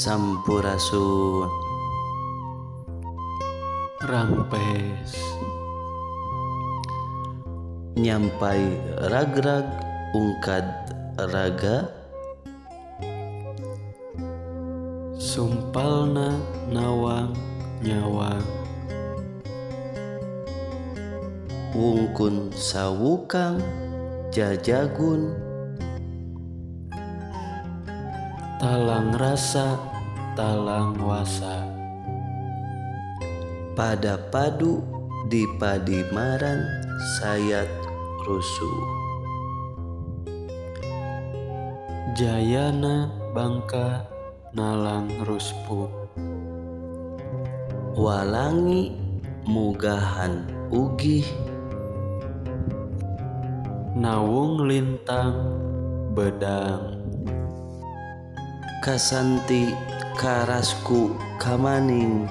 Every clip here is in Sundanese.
sampurasun. Rampes Nyampai ragrag ungkad raga, sumpalna nawang nyawang. wungkun sawukang jajagun, Talang rasa talang wasa. pada padu di padimaran sayat rusuh. Jayana bangka nalang ruspuk. Walangi mugahan ugih, Nawung lintang bedang. kasanti karasku kamaning,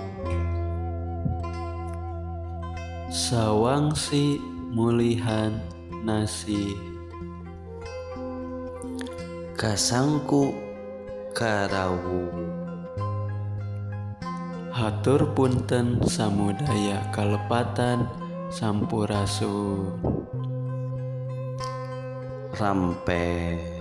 Sawangsi mulihan nasi. kasangku karawu. Hatur punten samudaya kalepatan sampurasun. Rampes.